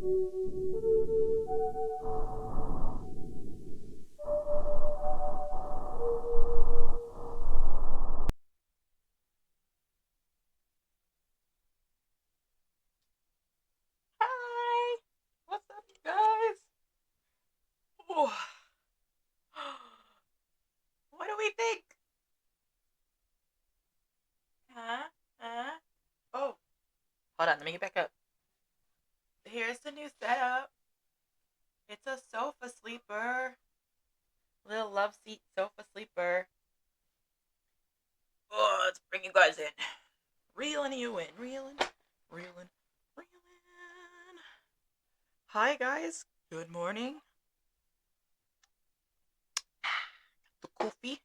Hi! What's up, you guys? Oh. What do we think? Huh? Huh? Oh, hold on, let me get back up. Here's the new setup. It's a sofa sleeper. Little love seat sofa sleeper. Oh, let's bring you guys in. Reeling you in. Reeling. Reeling. Reeling. Hi, guys. Good morning. The coffee.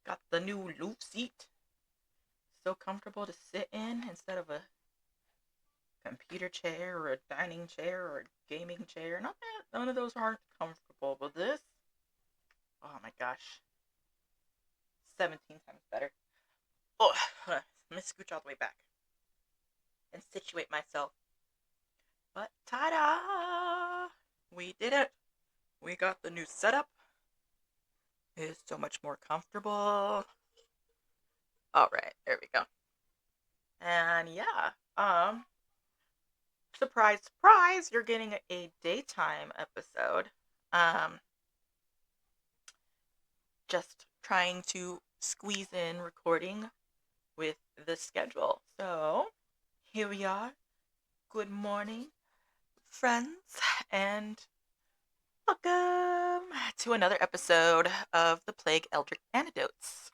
Got the new loop seat. So comfortable to sit in instead of a computer chair or a dining chair or a gaming chair. Not that none of those aren't comfortable, but this, oh my gosh, 17 times better. Oh, let me scooch all the way back and situate myself. But ta-da! We did it. We got the new setup. It is so much more comfortable. All right, there we go. And yeah, surprise, surprise, you're getting a daytime episode. Um, just trying to squeeze in recording with the schedule. So here we are. Good morning, friends, and welcome to another episode of the Plague Eldritch Anecdotes.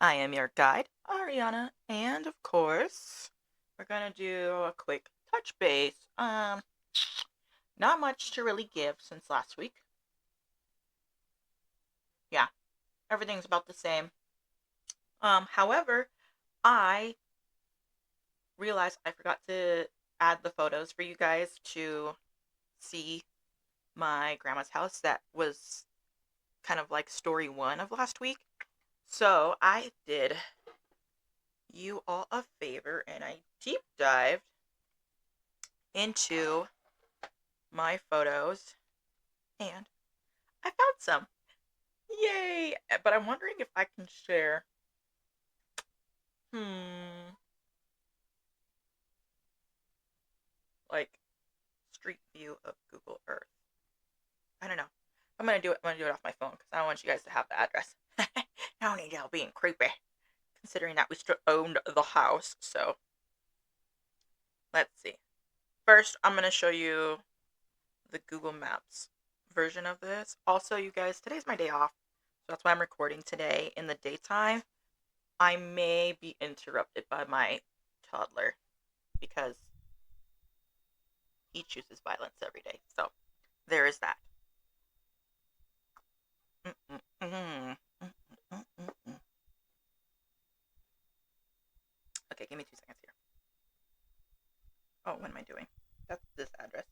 I am your guide, Ariana, and of course, we're gonna do a quick touch base. Not much to really give since last week. Yeah, everything's about the same. However, I realized I forgot to add the photos for you guys to see my grandma's house. That was kind of like story one of last week. So I did you all a favor and I deep dived into my photos and I found some. Yay! But I'm wondering if I can share. Hmm. Like street view of Google Earth. I don't know. I'm gonna do it. I'm gonna do it off my phone because I don't want you guys to have the address. I don't need y'all being creepy, considering that we still owned the house. So let's see. First, I'm gonna show you the Google Maps version of this. Also, you guys, today's my day off, so that's why I'm recording today in the daytime. I may be interrupted by my toddler because he chooses violence every day. So there is that. Mm-mm-mm. Mm-mm-mm-mm. Okay, give me 2 seconds here. Oh, what am I doing? That's this address.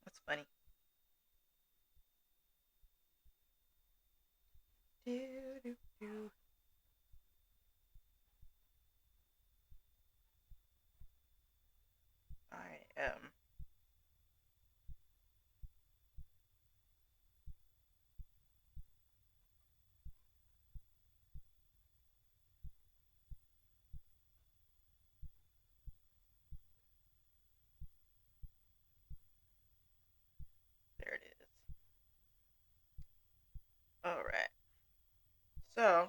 That's funny. Do, do, do. I am. There it is. All right. So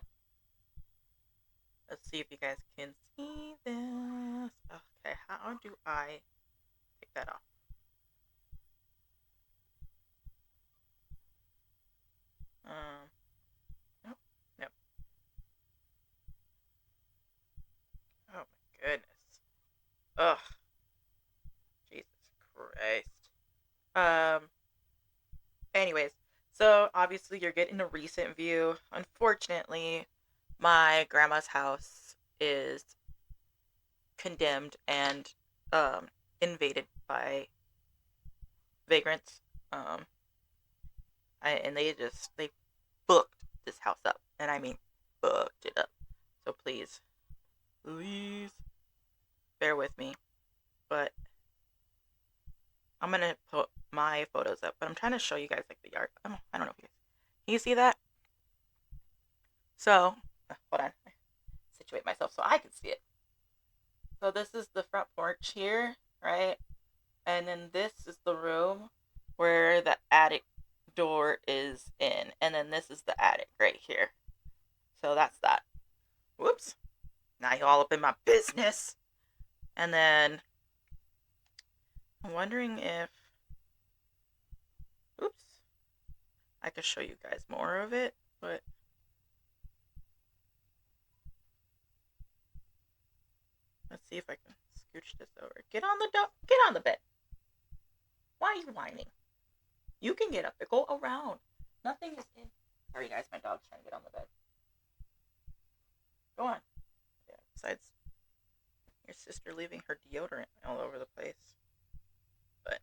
let's see if you guys can see this. Okay, how do I take that off? Um, nope, nope. Oh my goodness. Ugh, Jesus Christ. Um, anyways, so obviously you're getting a recent view. Unfortunately, my grandma's house is condemned and um invaded by vagrants. Um, and they booked this house up, and I mean booked it up. So please, please, bear with me. But I'm going to put my photos up. But I'm trying to show you guys like the yard. I don't know if you guys... Can you see that? So, hold on. Situate myself so I can see it. So this is the front porch here, right? And then this is the room where the attic door is in. And then this is the attic right here. So that's that. Whoops. Now you're all up in my business. And then I'm wondering if... Oops. I could show you guys more of it, but... Let's see if I can scooch this over. Get on the bed. Why are you whining? You can get up there. Go around. Nothing is in. Sorry, guys. My dog's trying to get on the bed. Go on. Yeah, besides your sister leaving her deodorant all over the place. But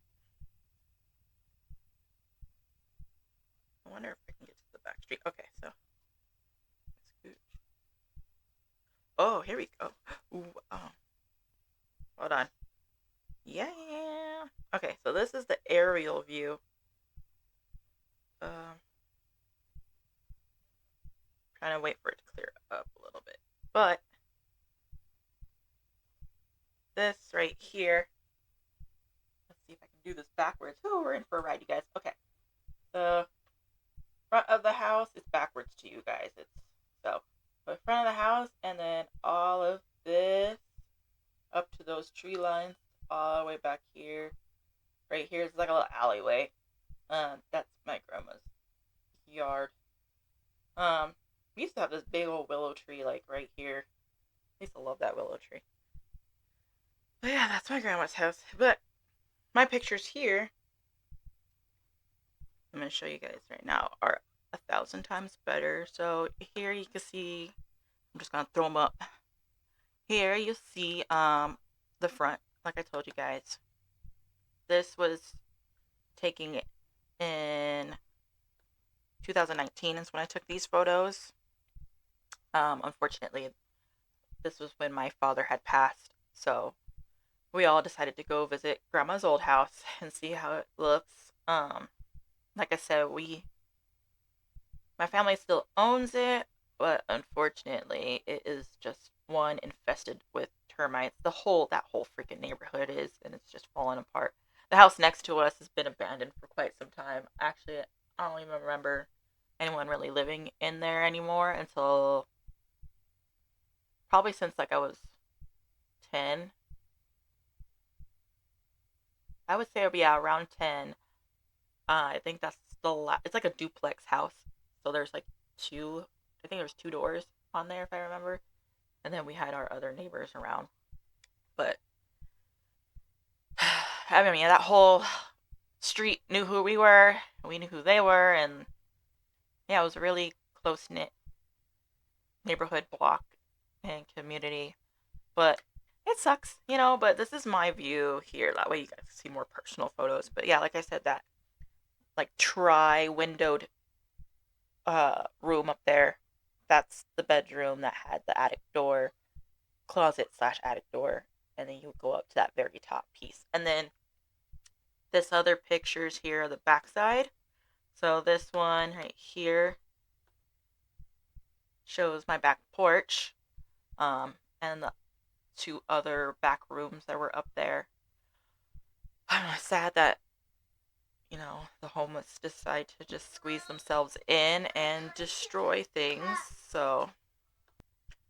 I wonder if I can get to the back street. Okay, so scooch. Oh, here we go. Ooh, hold on. Yeah. Okay, so this is the aerial view. Trying to wait for it to clear up a little bit. But this right here, let's see if I can do this backwards. Oh, we're in for a ride, you guys. Okay. The front of the house is backwards to you guys. It's so the front of the house, and then all of this up to those tree lines, all the way back here. Right here is like a little alleyway. That's my grandma's yard. We used to have this big old willow tree like right here. I used to love that willow tree. But yeah, that's my grandma's house. But my pictures here, I'm going to show you guys right now, are 1,000 times better. So here you can see, I'm just going to throw them up. Here you see the front, like I told you guys. This was taking in 2019 is when I took these photos. Unfortunately, this was when my father had passed, so we all decided to go visit Grandma's old house and see how it looks. Like I said, my family still owns it, but unfortunately, it is just one infested with termites. That whole freaking neighborhood is, and it's just falling apart. The house next to us has been abandoned for quite some time. Actually, I don't even remember anyone really living in there anymore until probably since like I was 10. I would say, yeah, around 10. I think that's it's like a duplex house. So there's like I think there's two doors on there if I remember. And then we had our other neighbors around. But, I mean, that whole street knew who we were. We knew who they were. And, yeah, it was a really close-knit neighborhood block and community. But it sucks, but this is my view here. That way you guys can see more personal photos. But, yeah, like I said, that, like, tri-windowed room up there, that's the bedroom that had the attic door, closet/attic door, and then you go up to that very top piece. And then this other picture's here, the backside. So this one right here shows my back porch, and the two other back rooms that were up there. I'm sad that the homeless decide to just squeeze themselves in and destroy things. So,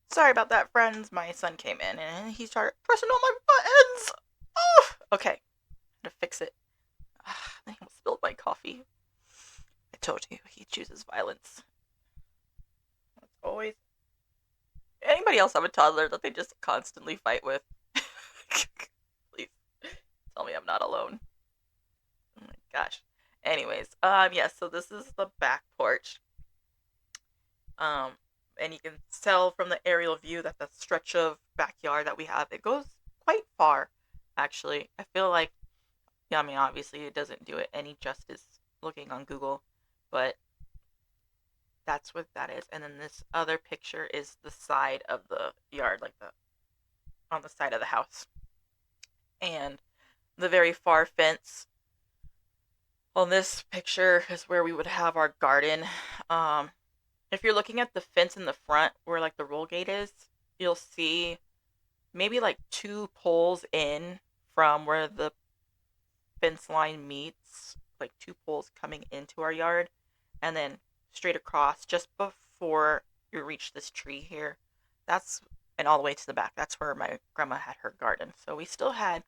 sorry about that, friends. My son came in and he started pressing all my buttons. Oh! Okay, how to fix it. I almost spilled my coffee. I told you, he chooses violence. That's always... Anybody else have a toddler that they just constantly fight with? Please, tell me I'm not alone. Oh my gosh. Anyways, yes, so this is the back porch. And you can tell from the aerial view that the stretch of backyard that we have, it goes quite far, actually. I feel like, I mean, obviously it doesn't do it any justice looking on Google, but that's what that is. And then this other picture is the side of the yard, like on the side of the house. And the very far fence on this picture is where we would have our garden. Um, if you're looking at the fence in the front where like the roll gate is, you'll see maybe like two poles in from where the fence line meets, like two poles coming into our yard, and then straight across just before you reach this tree here. That's and all the way to the back. That's where my grandma had her garden. So we still had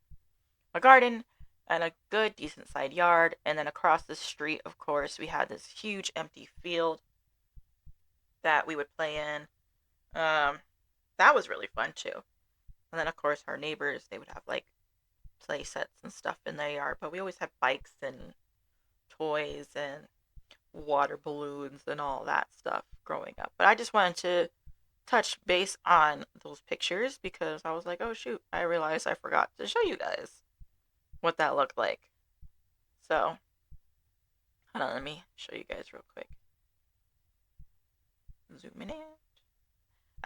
a garden and a good decent sized yard, and then across the street, of course, we had this huge empty field that we would play in. That was really fun too. And then of course our neighbors, they would have like play sets and stuff in their yard, but we always had bikes and toys and water balloons and all that stuff growing up. But I just wanted to touch base on those pictures because I was like, oh shoot, I realized I forgot to show you guys what that looked like. So, hold on, let me show you guys real quick. Zoom in.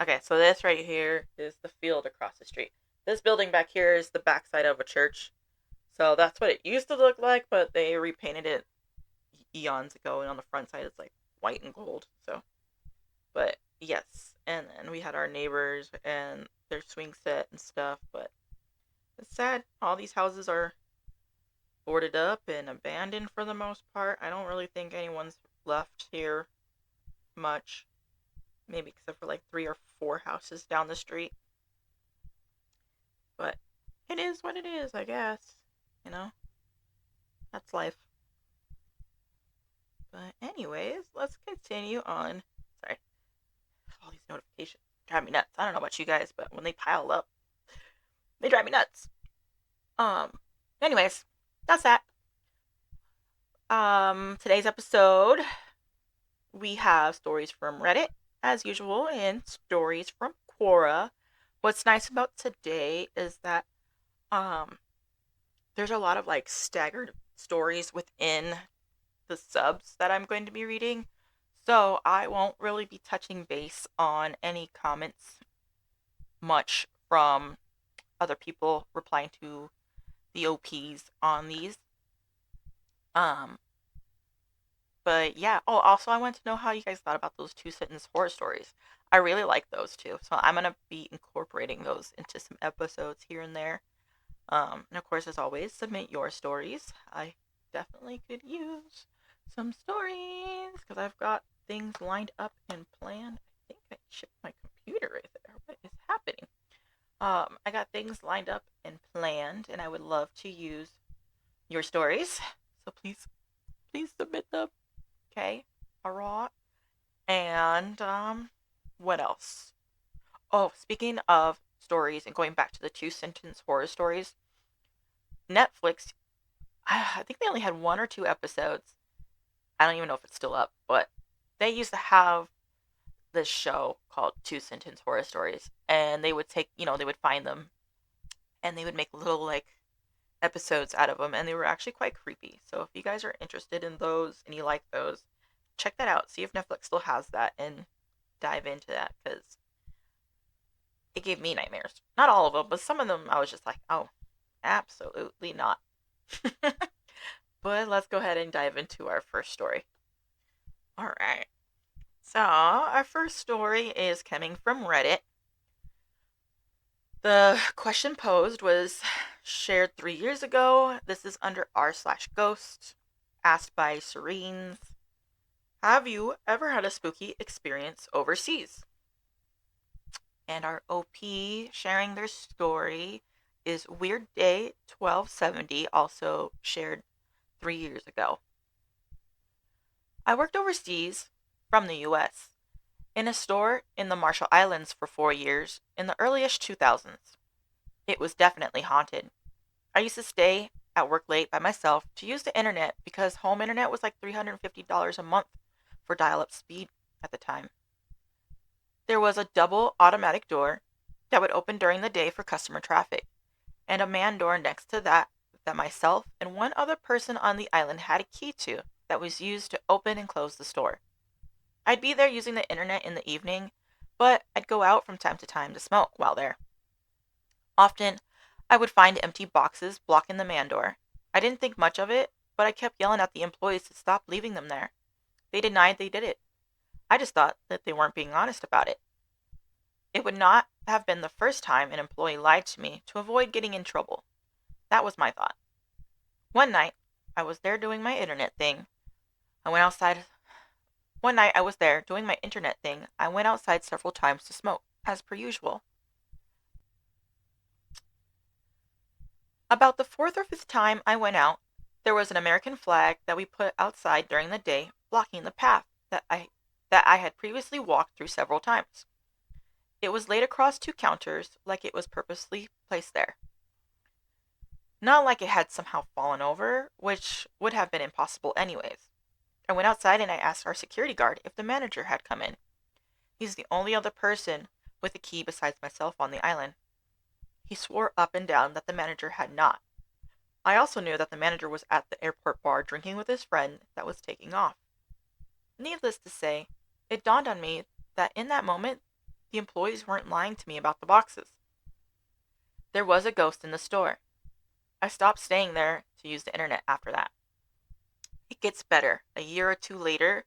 Okay, so this right here is the field across the street. This building back here is the backside of a church. So that's what it used to look like, but they repainted it eons ago, and on the front side it's like white and gold. So, but yes, and then we had our neighbors and their swing set and stuff. But it's sad. All these houses are boarded up and abandoned for the most part. I don't really think anyone's left here much. Maybe except for like 3 or 4 houses down the street. But it is what it is, I guess. You know, that's life. But anyways, let's continue on. Sorry, all these notifications drive me nuts. I don't know about you guys, but when they pile up, they drive me nuts. Um. Anyways, that's that. Today's episode, we have stories from Reddit as usual and stories from Quora. What's nice about today is that um there's a lot of like staggered stories within the subs that I'm going to be reading. So I won't really be touching base on any comments much from other people replying to the OPs on these. Um, but yeah. Oh, also I want to know how you guys thought about those 2 sentence horror stories. I really like those too. So I'm gonna be incorporating those into some episodes here and there. And of course, as always, submit your stories. I definitely could use some stories because I've got things lined up and planned. I think I shipped my computer right there. What is happening? I got things lined up and planned, and I would love to use your stories. So please submit them. Okay, alright. And what else? Oh, speaking of stories and going back to the 2 sentence horror stories, Netflix, I think they only had 1 or 2 episodes. I don't even know if it's still up, but they used to have this show called 2 sentence horror stories, and they would take, they would find them, and they would make little like episodes out of them, and they were actually quite creepy. So if you guys are interested in those and you like those, check that out. See if Netflix still has that and dive into that because it gave me nightmares. Not all of them, but some of them I was just like, oh, absolutely not. But let's go ahead and dive into our first story. All right. So, our first story is coming from Reddit. The question posed was shared 3 years ago. This is under r/ghost, asked by Serenes. Have you ever had a spooky experience overseas? And our OP sharing their story is Weird Day 1270, also shared 3 years ago. I worked overseas from the US in a store in the Marshall Islands for 4 years in the earliest 2000s. It was definitely haunted. I used to stay at work late by myself to use the internet because home internet was like $350 a month for dial-up speed at the time. There was a double automatic door that would open during the day for customer traffic, and a man door next to that myself and one other person on the island had a key to that was used to open and close the store. I'd be there using the internet in the evening, but I'd go out from time to time to smoke while there. Often, I would find empty boxes blocking the man door. I didn't think much of it, but I kept yelling at the employees to stop leaving them there. They denied they did it. I just thought that they weren't being honest about it. It would not have been the first time an employee lied to me to avoid getting in trouble. That was my thought. One night, I was there doing my internet thing. I went outside. One night I was there doing my internet thing. I went outside several times to smoke, as per usual. About the fourth or fifth time I went out, there was an American flag that we put outside during the day, blocking the path that I had previously walked through several times. It was laid across two counters like it was purposely placed there. Not like it had somehow fallen over, which would have been impossible anyways. I went outside and I asked our security guard if the manager had come in. He's the only other person with a key besides myself on the island. He swore up and down that the manager had not. I also knew that the manager was at the airport bar drinking with his friend that was taking off. Needless to say, it dawned on me that in that moment, the employees weren't lying to me about the boxes. There was a ghost in the store. I stopped staying there to use the internet after that. It gets better. A year or two later,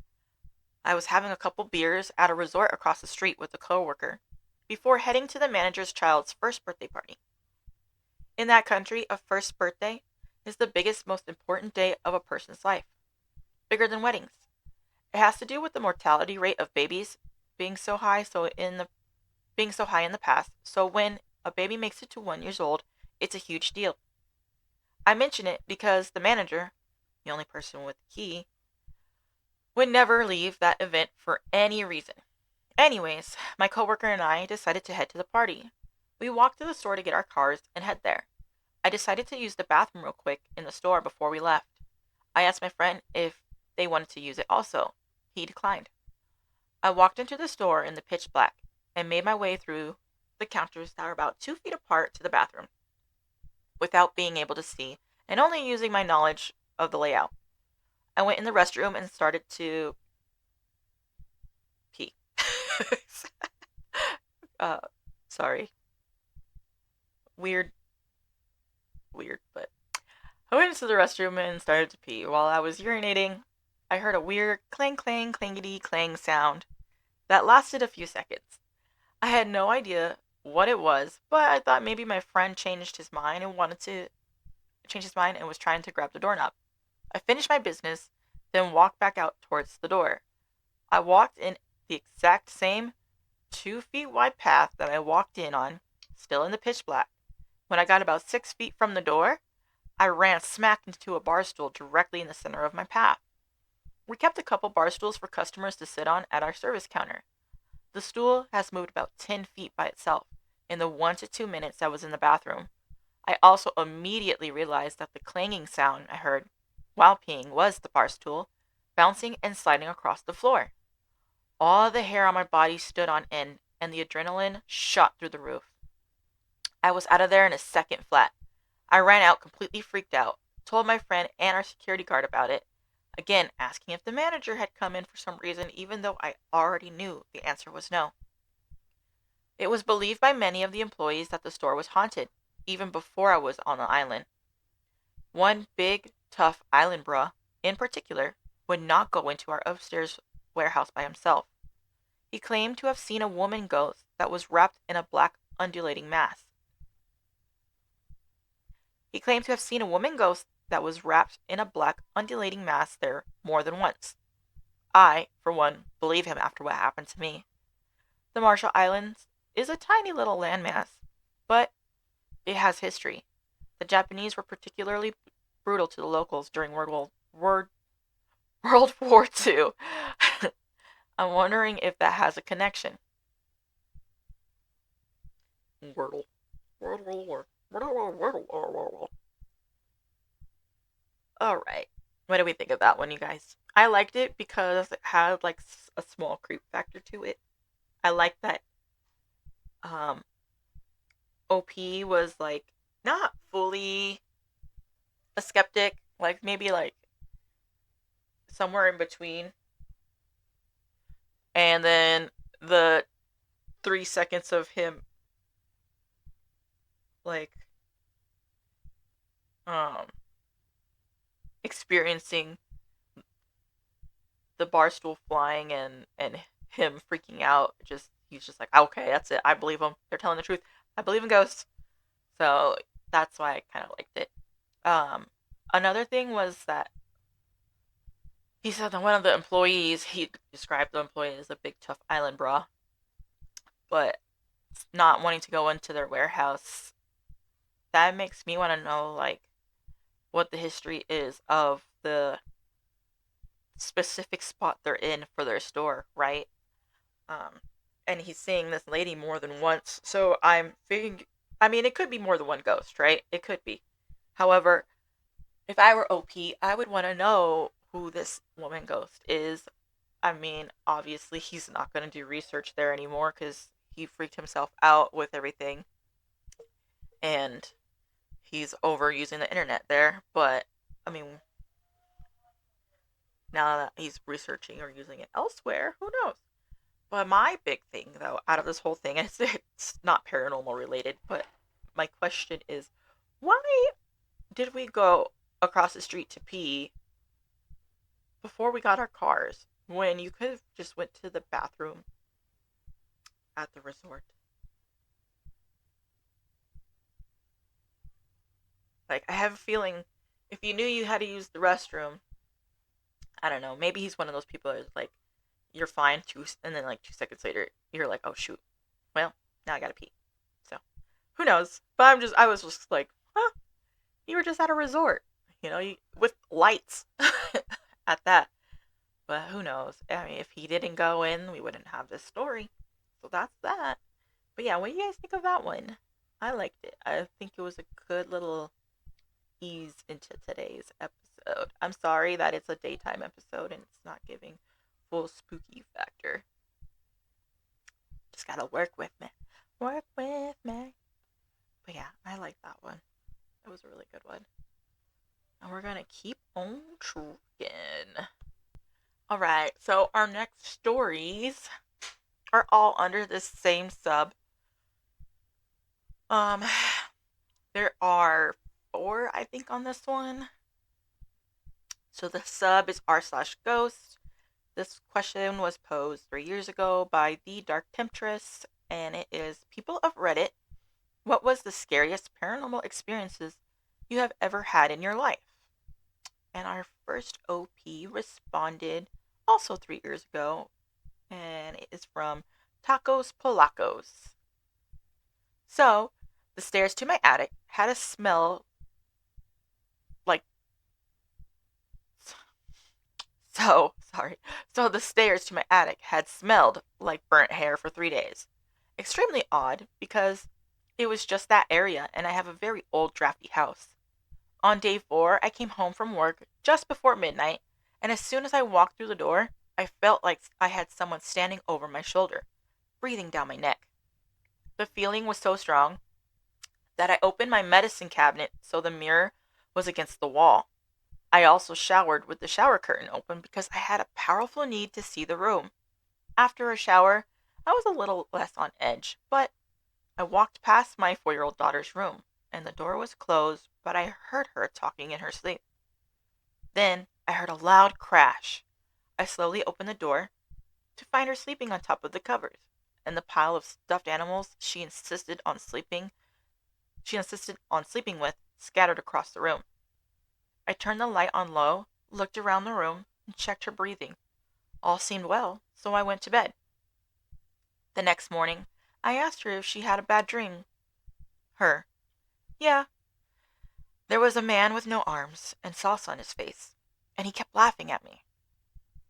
I was having a couple beers at a resort across the street with a coworker before heading to the manager's child's first birthday party. In that country, a first birthday is the biggest, most important day of a person's life, bigger than weddings. It has to do with the mortality rate of babies being so high in the past. So when a baby makes it to 1 year old, it's a huge deal. I mention it because the manager, the only person with the key, would never leave that event for any reason. Anyways, my coworker and I decided to head to the party. We walked to the store to get our cars and head there. I decided to use the bathroom real quick in the store before we left. I asked my friend if they wanted to use it also. He declined. I walked into the store in the pitch black and made my way through the counters that were about 2 feet apart to the bathroom without being able to see and only using my knowledge of the layout. I went in the restroom and started to pee. uh, sorry. Weird, but I went into the restroom and started to pee. While I was urinating, I heard a weird clang clang clangety clang sound that lasted a few seconds. I had no idea what it was, but I thought maybe my friend changed his mind and was trying to grab the doorknob. I finished my business, then walked back out towards the door. I walked in the exact same 2 feet wide path that I walked in on, still in the pitch black. When I got about 6 feet from the door, I ran smack into a bar stool directly in the center of my path. We kept a couple bar stools for customers to sit on at our service counter. The stool has moved about 10 feet by itself in the 1 to 2 minutes I was in the bathroom. I also immediately realized that the clanging sound I heard while peeing was the bar stool bouncing and sliding across the floor. All the hair on my body stood on end and the adrenaline shot through the roof. I was out of there in a second flat. I ran out completely freaked out, told my friend and our security guard about it, again asking if the manager had come in for some reason, even though I already knew the answer was no. It was believed by many of the employees that the store was haunted, even before I was on the island. One big, tough island bruh, in particular, would not go into our upstairs warehouse by himself. He claimed to have seen a woman ghost that was wrapped in a black undulating mass. He claimed to have seen a woman ghost that was wrapped in a black undulating mass there more than once. I, for one, believe him after what happened to me. The Marshall Islands is a tiny little landmass, but it has history. The Japanese were particularly brutal to the locals during World War II. I'm wondering if that has a connection. Wordle. World War. Alright. What do we think of that one, you guys? I liked it because it had like a small creep factor to it. I liked that OP was like not fully a skeptic, like maybe like somewhere in between. And then the 3 seconds of him like um, experiencing the bar stool flying and him freaking out. Just he's just like, okay, that's it. I believe them. They're telling the truth. I believe in ghosts. So that's why I kind of liked it. Um, Another thing was that he said that one of the employees, he described the employee as a big tough island bra, but not wanting to go into their warehouse. That makes me want to know like what the history is of the specific spot they're in for their store, right? Um, and he's seeing this lady more than once, so I'm thinking. I mean, it could be more than one ghost, right? It could be. However, if I were OP, I would want to know who this woman ghost is. I mean, obviously, he's not going to do research there anymore because he freaked himself out with everything and he's over using the internet there. But, I mean, now that he's researching or using it elsewhere, who knows? But my big thing, though, out of this whole thing, it's not paranormal related, but my question is why did we go across the street to pee before we got our cars when you could have just went to the bathroom at the resort? Like, I have a feeling if you knew you had to use the restroom, I don't know, maybe he's one of those people that's like, you're fine, and then like 2 seconds later, you're like, oh shoot, well, now I gotta pee. So, who knows? But I was just like, huh, you were just at a resort, with lights at that. But who knows? I mean, if he didn't go in, we wouldn't have this story. So that's that. But yeah, what do you guys think of that one? I liked it. I think it was a good little ease into today's episode. I'm sorry that it's a daytime episode and it's not giving full spooky factor. Just gotta work with me. Work with me. But yeah, I like that one. It was a really good one. And we're gonna keep on trucking. Alright, so our next stories are all under this same sub. Um, there are 4, I think, on this one. So the sub is r/ghost. This question was posed 3 years ago by the Dark Temptress, and it is, people of Reddit, what was the scariest paranormal experiences you have ever had in your life? And our first OP responded also 3 years ago, and it is from Tacos Polacos. So, the stairs to my attic had a smell like. So the stairs to my attic had smelled like burnt hair for 3 days. Extremely odd because it was just that area and I have a very old drafty house. On day 4, I came home from work just before midnight, and as soon as I walked through the door, I felt like I had someone standing over my shoulder, breathing down my neck. The feeling was so strong that I opened my medicine cabinet so the mirror was against the wall. I also showered with the shower curtain open because I had a powerful need to see the room. After a shower, I was a little less on edge, but I walked past my 4-year-old daughter's room, and the door was closed, but I heard her talking in her sleep. Then I heard a loud crash. I slowly opened the door to find her sleeping on top of the covers, and the pile of stuffed animals she insisted on sleeping with scattered across the room. I turned the light on low, looked around the room, and checked her breathing. All seemed well, so I went to bed. The next morning, I asked her if she had a bad dream. Her, yeah. There was a man with no arms and sauce on his face, and he kept laughing at me.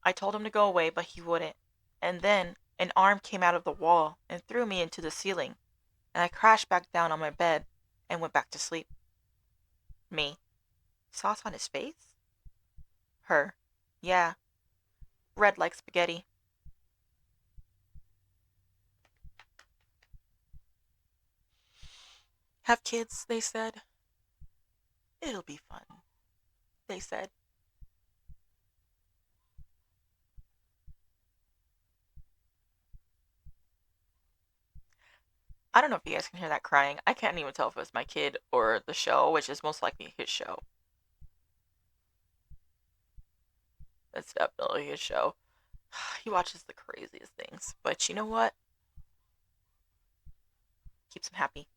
I told him to go away, but he wouldn't. And then an arm came out of the wall and threw me into the ceiling, and I crashed back down on my bed and went back to sleep. Me, sauce on his face? Her, yeah. Red like spaghetti. Have kids, they said. It'll be fun, they said. I don't know if you guys can hear that crying. I can't even tell if it was my kid or the show, which is most likely his show. It's definitely his show. He watches the craziest things. But you know what? Keeps him happy.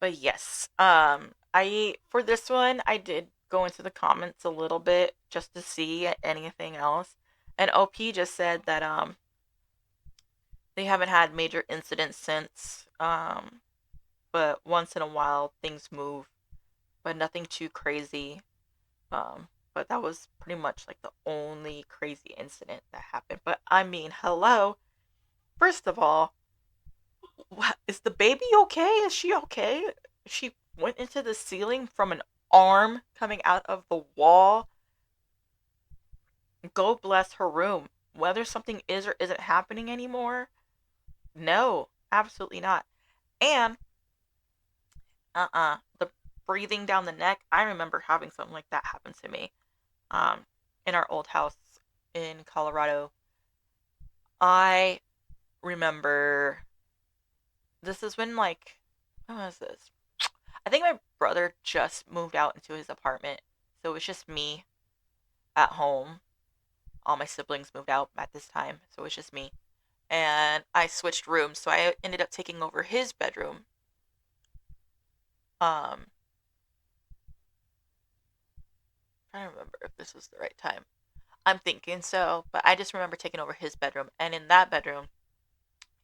But yes, I for this one I did go into the comments a little bit just to see anything else. And OP just said that they haven't had major incidents since but once in a while things move, but nothing too crazy. But that was pretty much like the only crazy incident that happened. But I mean, hello. First of all, is the baby okay? Is she okay? She went into the ceiling from an arm coming out of the wall. Go bless her room. Whether something is or isn't happening anymore, no, absolutely not. And the breathing down the neck. I remember having something like that happen to me. Um, in our old house in Colorado. I remember this is when like when was this? I think my brother just moved out into his apartment, so it was just me at home. All my siblings moved out at this time, so it was just me. And I switched rooms, so I ended up taking over his bedroom. Um, trying to remember if this was the right time. I'm thinking so, but I just remember taking over his bedroom, and in that bedroom,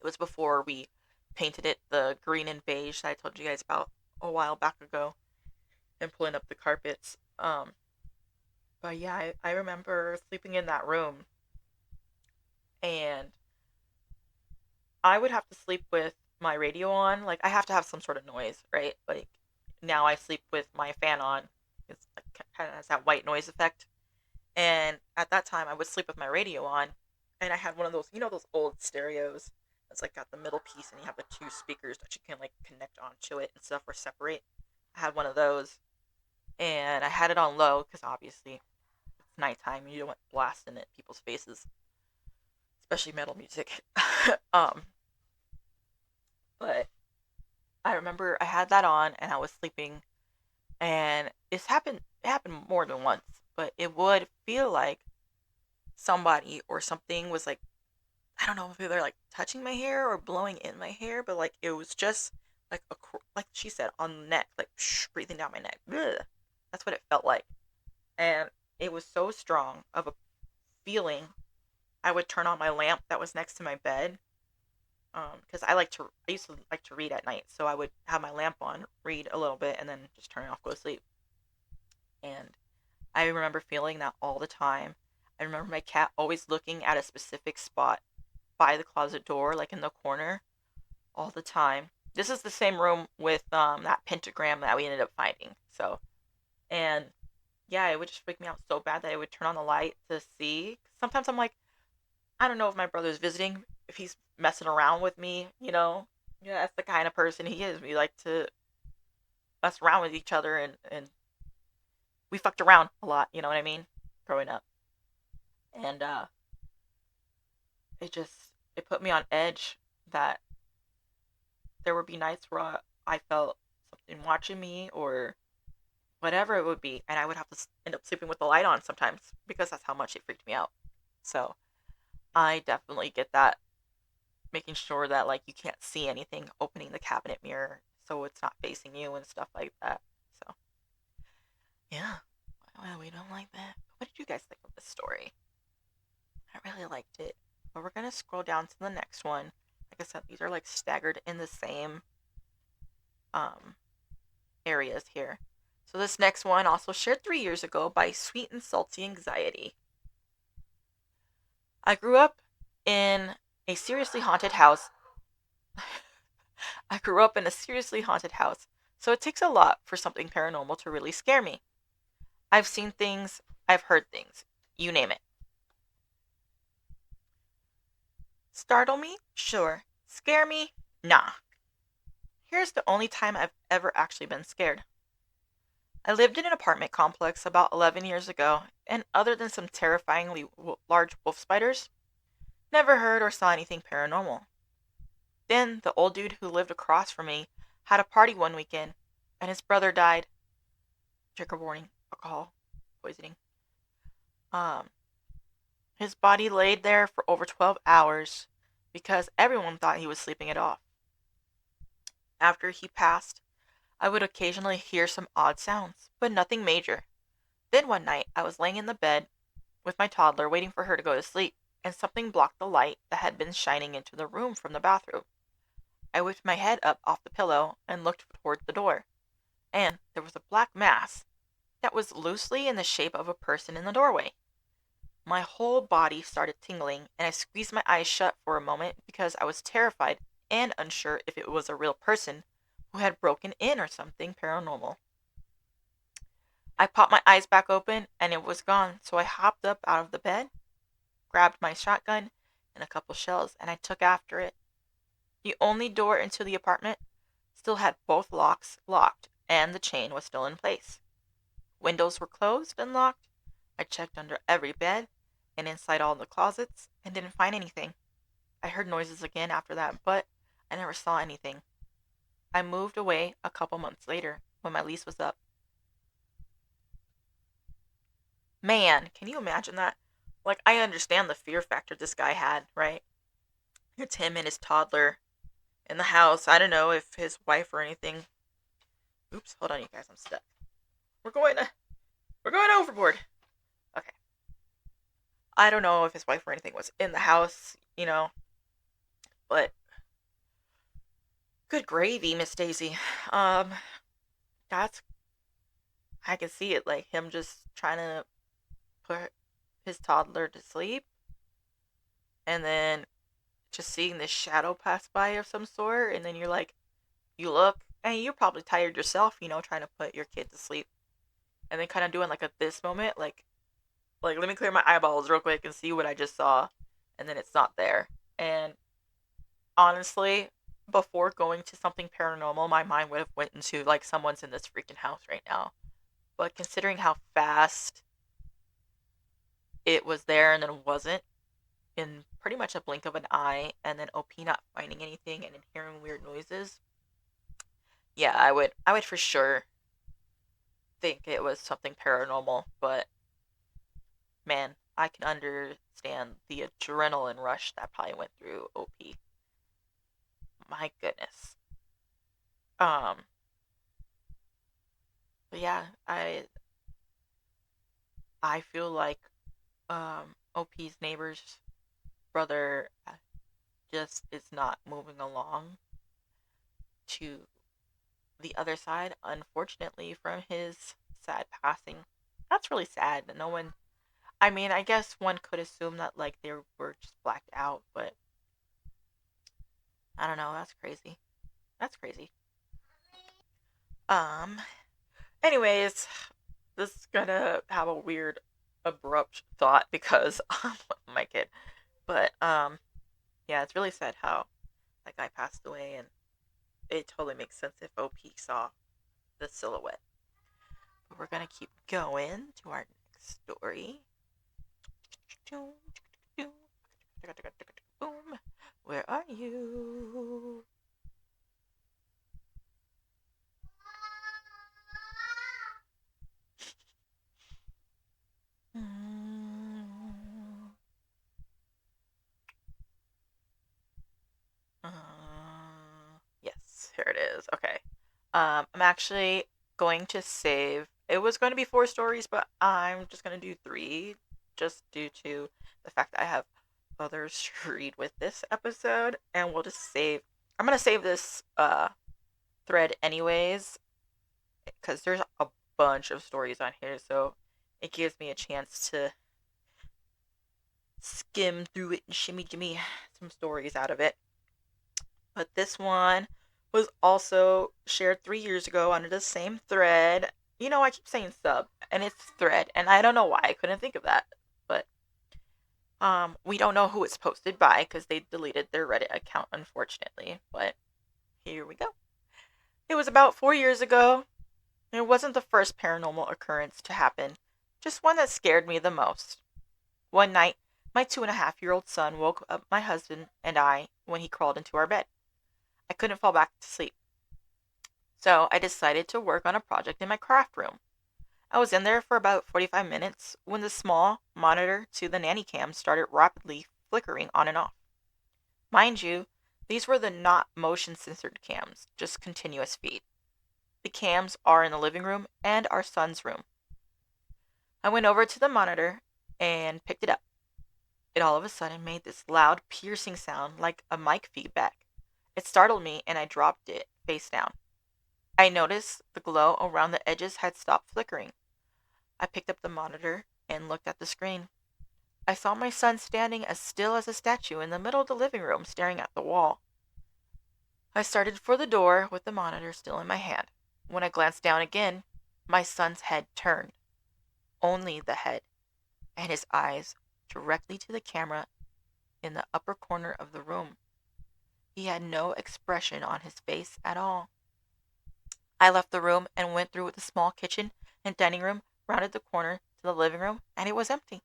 it was before we painted it the green and beige that I told you guys about a while back ago, and pulling up the carpets. But yeah, I remember sleeping in that room, and I would have to sleep with my radio on. Like I have to have some sort of noise, right? Like now I sleep with my fan on. It's like, kind of has that white noise effect. And at that time, I would sleep with my radio on, and I had one of those, those old stereos. It's like got the middle piece, and you have the two speakers that you can like connect onto it and stuff or separate. I had one of those, and I had it on low because obviously it's nighttime and you don't want blasting at people's faces, especially metal music. um, but I remember I had that on and I was sleeping, and it's happened. It happened more than once, but it would feel like somebody or something was like, I don't know if they're like touching my hair or blowing in my hair, but like it was just like like she said on the neck, like breathing down my neck. Ugh. That's what it felt like, and it was so strong of a feeling. I would turn on my lamp that was next to my bed, because I used to like to read at night, so I would have my lamp on, read a little bit, and then just turn it off, go to sleep. And I remember feeling that all the time. I remember my cat always looking at a specific spot by the closet door, like in the corner, all the time. This is the same room with that pentagram that we ended up finding. So, and yeah, it would just freak me out so bad that I would turn on the light to see. Sometimes I'm like, I don't know if my brother's visiting, if he's messing around with me, you know? Yeah, that's the kind of person he is. We like to mess around with each other, and we fucked around a lot, you know what I mean? Growing up. And it put me on edge that there would be nights where I felt something watching me or whatever it would be, and I would have to end up sleeping with the light on sometimes because that's how much it freaked me out. So I definitely get that, making sure that like you can't see anything, opening the cabinet mirror so it's not facing you and stuff like that. So yeah, well, we don't like that. What did you guys think of this story? I really liked it. But we're gonna scroll down to the next one. Like I said, these are like staggered in the same um areas here. So this next one, also shared 3 years ago by Sweet and Salty Anxiety. I grew up in a seriously haunted house. I grew up in a seriously haunted house, so it takes a lot for something paranormal to really scare me. I've seen things, I've heard things, you name it. Startle me? Sure. Scare me? Nah. Here's the only time I've ever actually been scared. I lived in an apartment complex about 11 years ago, and other than some terrifyingly large wolf spiders, never heard or saw anything paranormal. Then the old dude who lived across from me had a party one weekend, and his brother died. Trigger warning: alcohol poisoning. Um, his body laid there for over 12 hours because everyone thought he was sleeping it off. After he passed, I would occasionally hear some odd sounds, but nothing major. Then one night, I was laying in the bed with my toddler waiting for her to go to sleep, and something blocked the light that had been shining into the room from the bathroom. I whipped my head up off the pillow and looked toward the door, and there was a black mass that was loosely in the shape of a person in the doorway. My whole body started tingling, and I squeezed my eyes shut for a moment because I was terrified and unsure if it was a real person who had broken in or something paranormal. I popped my eyes back open and it was gone, so I hopped up out of the bed, grabbed my shotgun and a couple shells, and I took after it. The only door into the apartment still had both locks locked, and the chain was still in place. Windows were closed and locked. I checked under every bed and inside all the closets and didn't find anything. I heard noises again after that, but I never saw anything. I moved away a couple months later when my lease was up. Man, can you imagine that? Like, I understand the fear factor this guy had, right? It's him and his toddler in the house. I don't know if his wife or anything. Oops, hold on, you guys, I'm stuck. We're going to, we're going overboard. Okay. I don't know if his wife or anything was in the house, but good gravy, Miss Daisy. Um, that's I can see it, like him just trying to put his toddler to sleep, and then just seeing this shadow pass by of some sort, and then you're like, you look, and you're probably tired yourself, trying to put your kid to sleep, and then kind of doing like a this moment, like let me clear my eyeballs real quick and see what I just saw, and then it's not there. And honestly, before going to something paranormal, my mind would have went into like someone's in this freaking house right now. But considering how fast it was there and then wasn't in pretty much a blink of an eye, and then OP not finding anything and then hearing weird noises, yeah, I would for sure think it was something paranormal. But man, I can understand the adrenaline rush that probably went through OP. My goodness. Um, but yeah, I feel like OP's neighbor's brother just is not moving along to the other side, unfortunately, from his sad passing. That's really sad. No one, I mean, I guess one could assume that, like, they were just blacked out, but I don't know. That's crazy. That's crazy. Um, anyways, this is gonna have a weird, abrupt thought because I'm with my kid. But, yeah, it's really sad how that guy passed away, and it totally makes sense if OP saw the silhouette. But we're gonna keep going to our next story. Boom. Where are you? Uh, yes, here it is. Okay. I'm actually going to save. It was going to be 4 stories, but I'm just going to do 3, just due to the fact that I have others to read with this episode, and we'll just save. I'm going to save this thread anyways, because there's a bunch of stories on here, so it gives me a chance to skim through it and shimmy jimmy some stories out of it. But this one was also shared 3 years ago under the same thread. I keep saying sub, and it's thread, and I don't know why I couldn't think of that. But we don't know who it's posted by because they deleted their Reddit account, unfortunately. But here we go. It was about 4 years ago. It wasn't the first paranormal occurrence to happen, just one that scared me the most. One night, my 2.5-year-old son woke up my husband and I when he crawled into our bed. I couldn't fall back to sleep. So I decided to work on a project in my craft room. I was in there for about 45 minutes when the small monitor to the nanny cam started rapidly flickering on and off. Mind you, these were the not motion censored cams, just continuous feed. The cams are in the living room and our son's room. I went over to the monitor and picked it up. It all of a sudden made this loud, piercing sound like a mic feedback. It startled me and I dropped it face down. I noticed the glow around the edges had stopped flickering. I picked up the monitor and looked at the screen. I saw my son standing as still as a statue in the middle of the living room, staring at the wall. I started for the door with the monitor still in my hand. When I glanced down again, my son's head turned. Only the head, and his eyes directly to the camera in the upper corner of the room. He had no expression on his face at all. I left the room and went through the small kitchen and dining room, rounded the corner to the living room, and it was empty.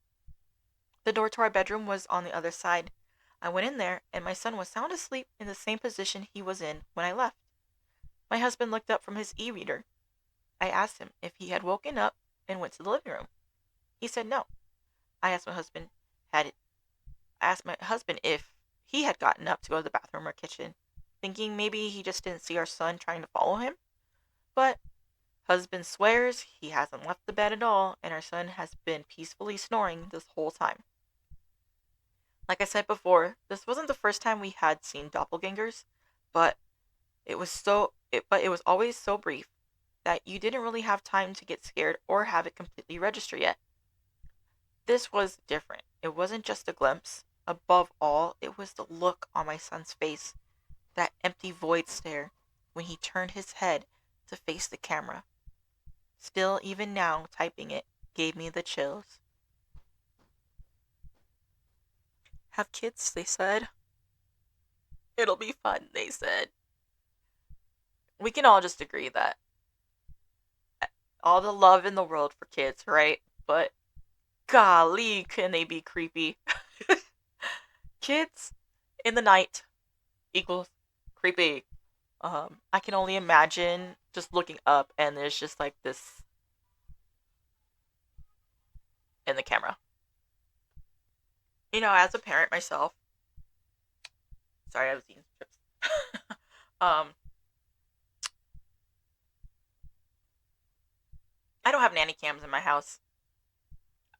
The door to our bedroom was on the other side. I went in there, and my son was sound asleep in the same position he was in when I left. My husband looked up from his e-reader. I asked him if he had woken up and went to the living room. He said no. I asked my husband if he had gotten up to go to the bathroom or kitchen, thinking maybe he just didn't see our son trying to follow him. But husband swears he hasn't left the bed at all, and our son has been peacefully snoring this whole time. Like I said before, this wasn't the first time we had seen doppelgangers, but it was always so brief that you didn't really have time to get scared or have it completely register yet. This was different. It wasn't just a glimpse. Above all, it was the look on my son's face, that empty void stare when he turned his head to face the camera. Still, even now, typing it gave me the chills. Have kids, they said. It'll be fun, they said. We can all just agree that all the love in the world for kids, right? But golly, can they be creepy. Kids in the night equals creepy. I can only imagine just looking up and there's just like this in the camera. As a parent myself, sorry, I was eating chips. um, I don't have nanny cams in my house.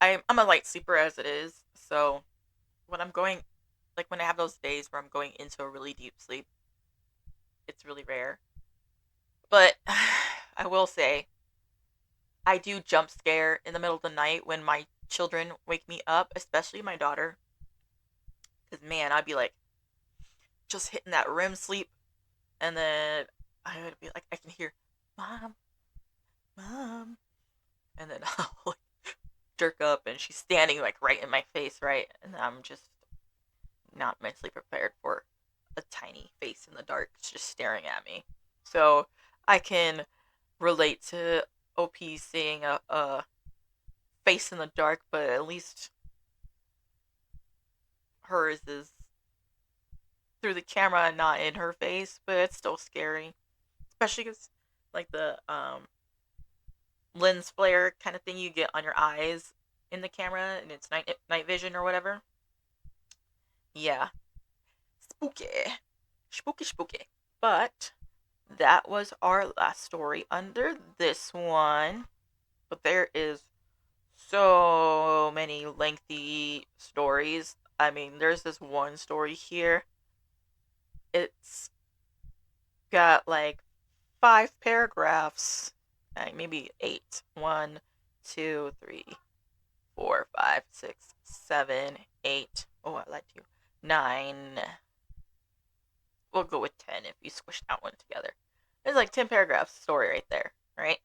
I'm a light sleeper as it is, so when I'm going, like when I have those days where I'm going into a really deep sleep, it's really rare. But I will say, I do jump scare in the middle of the night when my children wake me up, especially my daughter. Because, man, I'd be like, just hitting that REM sleep, and then I would be like, I can hear, Mom, Mom. And then I'll like, jerk up, and she's standing like right in my face, right? And I'm just not mentally prepared for a tiny face in the dark just staring at me. So I can relate to OP seeing a face in the dark, but at least hers is through the camera and not in her face, but it's still scary. Especially because, like, the lens flare kind of thing you get on your eyes in the camera, and it's night vision or whatever. Yeah. Spooky. Spooky, spooky. But that was our last story under this one. But there is so many lengthy stories. I mean, there's this one story here. It's got like 5 paragraphs, like maybe 8. 1, 2, 3, 4, 5, 6, 7, 8. Oh, I lied to you. 9. We'll go with 10 if you squish that one together. There's like 10 paragraphs story right there, right?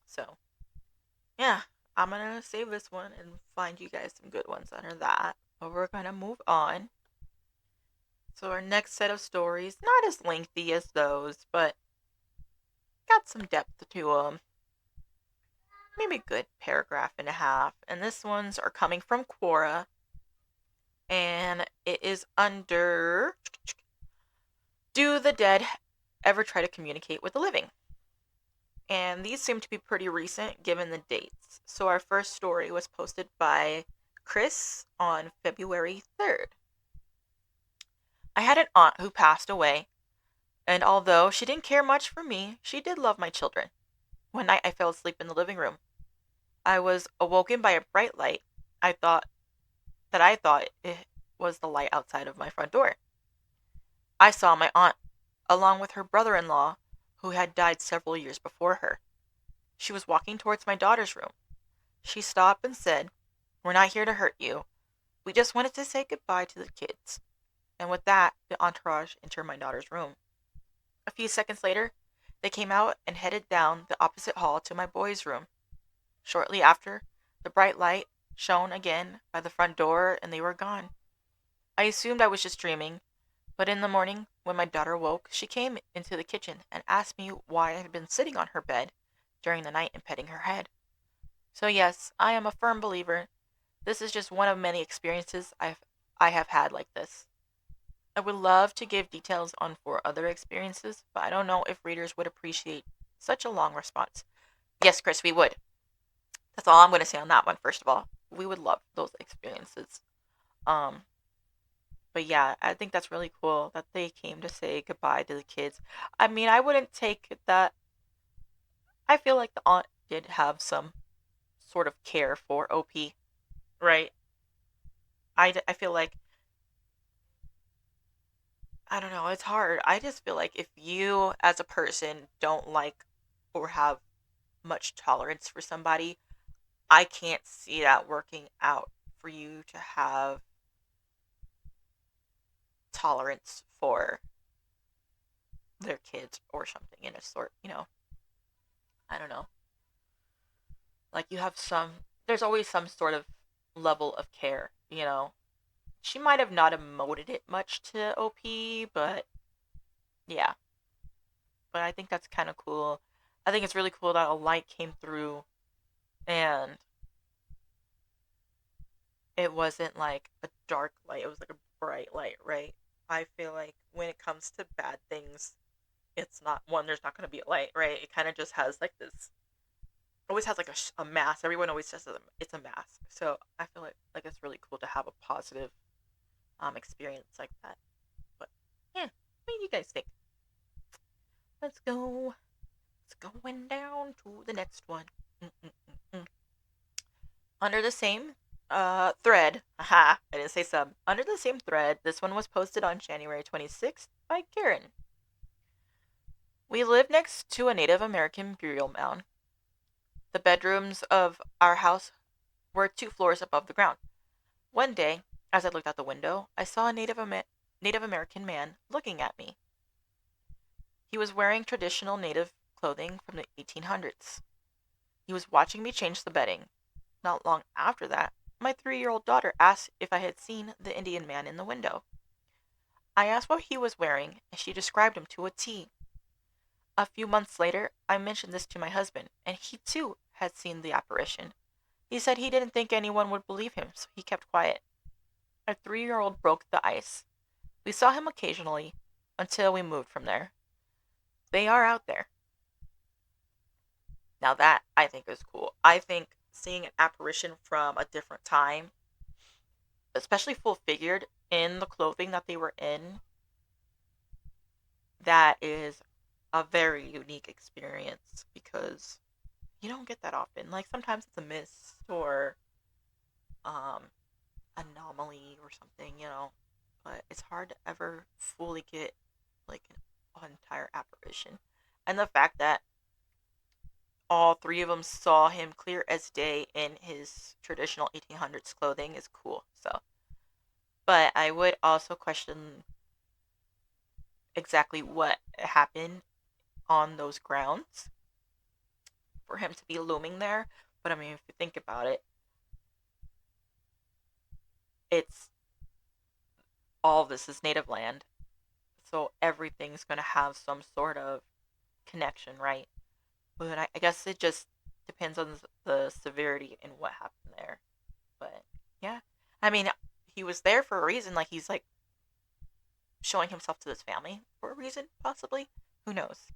So, yeah, I'm gonna save this one and find you guys some good ones under that. But we're gonna move on. So our next set of stories, not as lengthy as those, but got some depth to them. Maybe a good paragraph and a half. And this ones are coming from Quora. And it is under Do the dead ever try to communicate with the living? And these seem to be pretty recent given the dates. So our first story was posted by Chris on February 3rd. I had an aunt who passed away, and although she didn't care much for me, she did love my children. One night I fell asleep in the living room. I was awoken by a bright light. I thought it was the light outside of my front door. I saw my aunt, along with her brother-in-law, who had died several years before her. She was walking towards my daughter's room. She stopped and said, "We're not here to hurt you. We just wanted to say goodbye to the kids." And with that, the entourage entered my daughter's room. A few seconds later, they came out and headed down the opposite hall to my boy's room. Shortly after, the bright light shone again by the front door and they were gone. I assumed I was just dreaming, but in the morning, when my daughter woke, she came into the kitchen and asked me why I had been sitting on her bed during the night and petting her head. So yes, I am a firm believer. This is just one of many experiences I have had like this. I would love to give details on 4 other experiences, but I don't know if readers would appreciate such a long response. Yes, Chris, we would. That's all I'm going to say on that one, first of all. We would love those experiences. Um, but yeah, I think that's really cool that they came to say goodbye to the kids. I mean, I wouldn't take that. I feel like the aunt did have some sort of care for OP, right? I feel like, I don't know, it's hard. I just feel like if you, as a person, don't like or have much tolerance for somebody, I can't see that working out for you to have tolerance for their kids or something in a sort. I don't know. Like you have there's always some sort of level of care. She might have not emoted it much to OP, but yeah. But I think that's kind of cool. I think it's really cool that a light came through and it wasn't like a dark light, it was like a bright light, right? I feel like when it comes to bad things, it's not one, there's not going to be a light, right? It kind of just has like this, always has like a mask. Everyone always says that it's a mask. So I feel like it's really cool to have a positive experience like that. But yeah, what do you guys think? Let's go. It's going down to the next one. Mm-mm-mm-mm. Under the same thread, aha, I didn't say sub. Under the same thread, this one was posted on January 26th by Karen. We live next to a Native American burial mound. The bedrooms of our house were 2 floors above the ground. One day, as I looked out the window, I saw a Native American man looking at me. He was wearing traditional Native clothing from the 1800s. He was watching me change the bedding. Not long after that, my 3-year-old daughter asked if I had seen the Indian man in the window. I asked what he was wearing, and she described him to a T. A few months later, I mentioned this to my husband, and he too had seen the apparition. He said he didn't think anyone would believe him, so he kept quiet. Our 3-year-old broke the ice. We saw him occasionally until we moved from there. They are out there. Now that I think is cool. I think seeing an apparition from a different time, especially full figured in the clothing that they were in, that is a very unique experience because you don't get that often. Like sometimes it's a mist or um anomaly or something. But it's hard to ever fully get like an entire apparition. And the fact that all 3 of them saw him clear as day in his traditional 1800s clothing is cool. So, but I would also question exactly what happened on those grounds for him to be looming there. But I mean, if you think about it, it's all this is native land, so everything's gonna have some sort of connection, right? But I guess it just depends on the severity and what happened there. But yeah, I mean, he was there for a reason. Like he's like showing himself to his family for a reason, possibly. Who knows?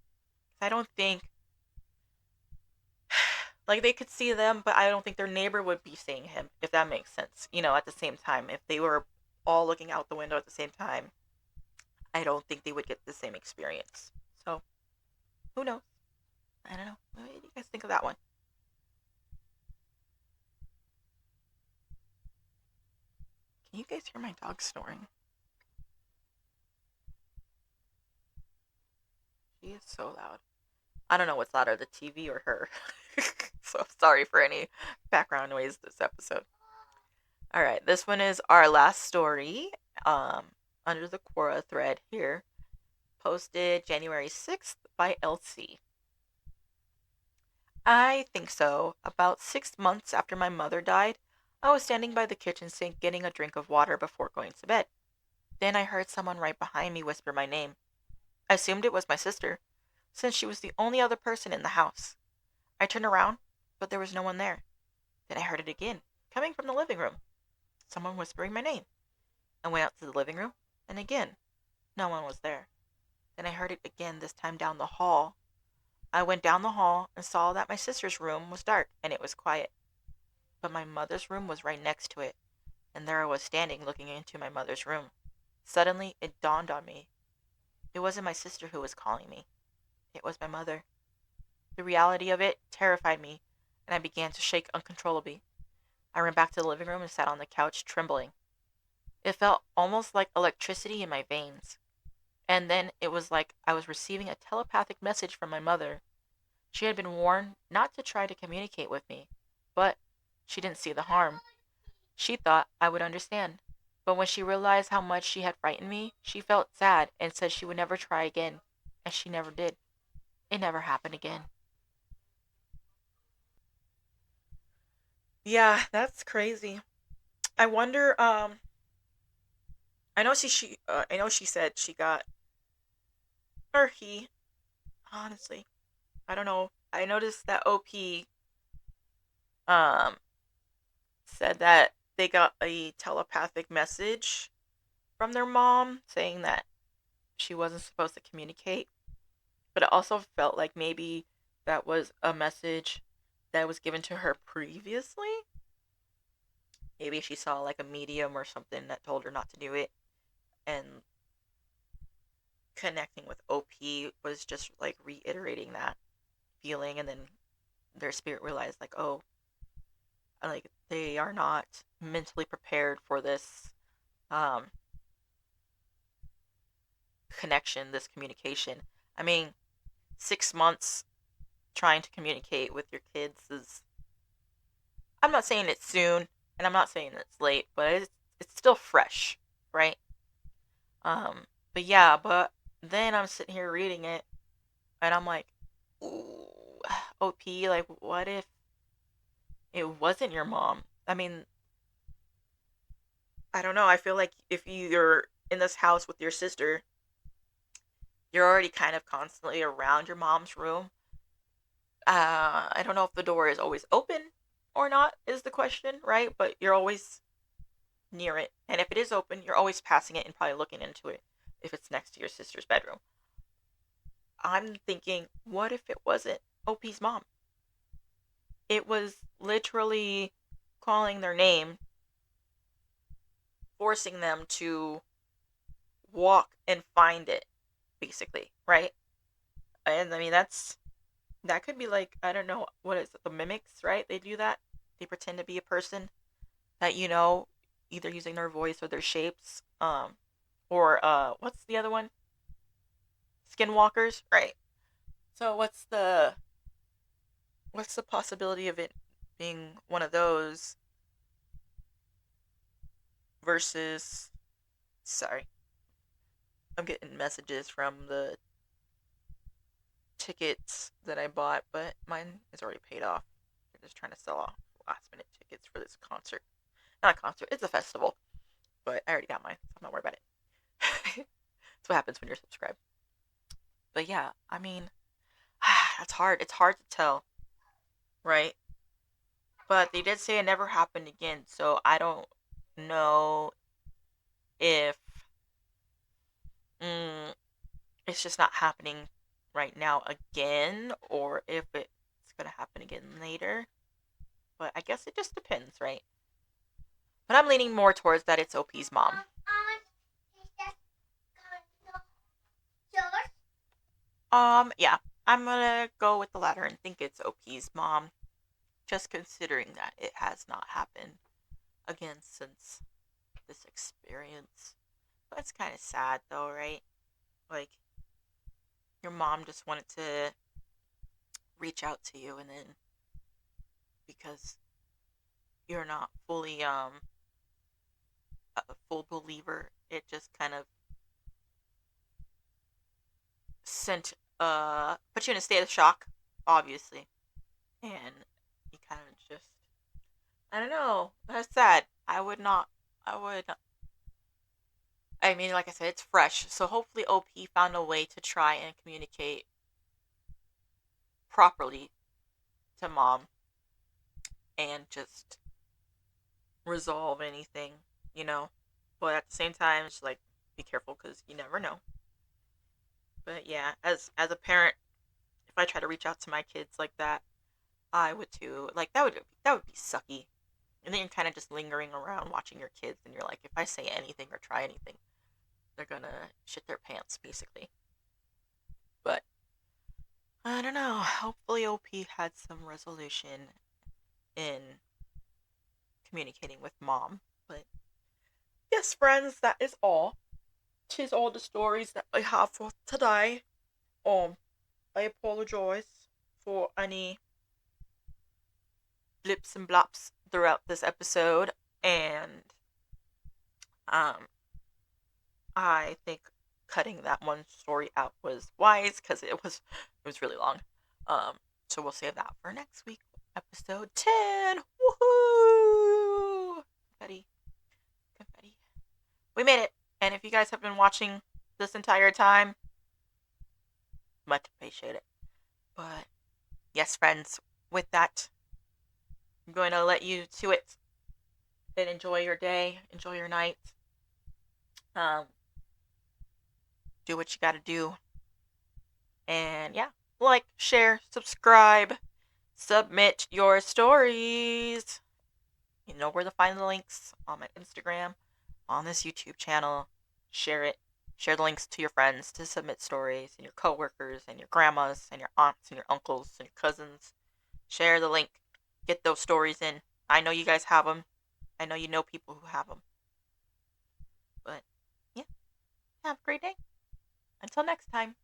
I don't think like they could see them, but I don't think their neighbor would be seeing him, if that makes sense. At the same time, if they were all looking out the window at the same time, I don't think they would get the same experience. So, who knows? I don't know. What do you guys think of that one? Can you guys hear my dog snoring? She is so loud. I don't know what's louder, the TV or her. So sorry for any background noise this episode. All right, this one is our last story under the Quora thread here, posted January 6th by LC. I think so. About 6 months after my mother died, I was standing by the kitchen sink getting a drink of water before going to bed. Then I heard someone right behind me whisper my name. I assumed it was my sister, since she was the only other person in the house. I turned around, but there was no one there. Then I heard it again, coming from the living room. Someone whispering my name. I went out to the living room, and again, no one was there. Then I heard it again, this time down the hall. I went down the hall and saw that my sister's room was dark and it was quiet. But my mother's room was right next to it, and there I was standing looking into my mother's room. Suddenly, it dawned on me. It wasn't my sister who was calling me. It was my mother. The reality of it terrified me, and I began to shake uncontrollably. I ran back to the living room and sat on the couch, trembling. It felt almost like electricity in my veins. And then it was like I was receiving a telepathic message from my mother. She had been warned not to try to communicate with me, but she didn't see the harm. She thought I would understand. But when she realized how much she had frightened me, she felt sad and said she would never try again. And she never did. It never happened again. Yeah, that's crazy. I wonder. I know she said she got, or he. Honestly, I don't know. I noticed that OP um said that they got a telepathic message from their mom saying that she wasn't supposed to communicate. But it also felt like maybe that was a message that was given to her previously. Maybe she saw like a medium or something that told her not to do it, and connecting with OP was just like reiterating that feeling, and then their spirit realized like, oh, like they are not mentally prepared for this um connection, this communication. I mean, 6 months trying to communicate with your kids is, I'm not saying it's soon and I'm not saying it's late, but it's still fresh, right? But yeah, but then I'm sitting here reading it and I'm like, ooh, OP, like what if it wasn't your mom? I mean, I don't know. I feel like if you're in this house with your sister, you're already kind of constantly around your mom's room. I don't know if the door is always open or not, is the question, right? But you're always near it. And if it is open, you're always passing it and probably looking into it if it's next to your sister's bedroom. I'm thinking, what if it wasn't OP's mom? It was literally calling their name, forcing them to walk and find it, basically, right? And I mean, that could be like, I don't know, what is it, the mimics, right? They do that. They pretend to be a person that either using their voice or their shapes, or what's the other one? Skinwalkers, right? So what's the possibility of it being one of those versus, sorry, I'm getting messages from the tickets that I bought, but mine is already paid off. They're just trying to sell off last minute tickets for this concert. Not a concert, it's a festival, but I already got mine, so I'm not worried about it. That's what happens when you're subscribed. But yeah, I mean, that's hard. It's hard to tell, right? But they did say it never happened again, so I don't know if mm, it's just not happening right now again, or if it's gonna happen again later. But I guess it just depends, right? But I'm leaning more towards that it's OP's mom. Yeah, I'm gonna go with the latter and think it's OP's mom, just considering that it has not happened again since this experience. But it's kind of sad though, right? Like, your mom just wanted to reach out to you, and then because you're not fully a full believer, it just kind of sent put you in a state of shock, obviously, and you kind of just, I don't know, that's sad. I would I mean, like I said, it's fresh, so hopefully OP found a way to try and communicate properly to mom and just resolve anything, you know. But at the same time, it's like, be careful because you never know. But yeah, as a parent, if I try to reach out to my kids like that, I would too. Like, that would be sucky. And then you're kind of just lingering around watching your kids, and you're like, if I say anything or try anything, they're gonna shit their pants, basically. But I don't know. Hopefully, OP had some resolution in communicating with mom. But yes, friends, that is all. Tis all the stories that I have for today. I apologize for any blips and blops throughout this episode, and um, I think cutting that one story out was wise because it was really long. Um, so we'll save that for next week, episode 10. Woohoo! Confetti, confetti. We made it. And if you guys have been watching this entire time, much appreciate it. But yes, friends, with that, I'm going to let you to it and enjoy your day, enjoy your night. Um, do what you got to do. And yeah, like, share, subscribe, submit your stories. You know where to find the links on my Instagram, on this YouTube channel. Share it. Share the links to your friends to submit stories, and your coworkers, and your grandmas, and your aunts, and your uncles, and your cousins. Share the link. Get those stories in. I know you guys have them. I know you know people who have them. But yeah, have a great day. Until next time.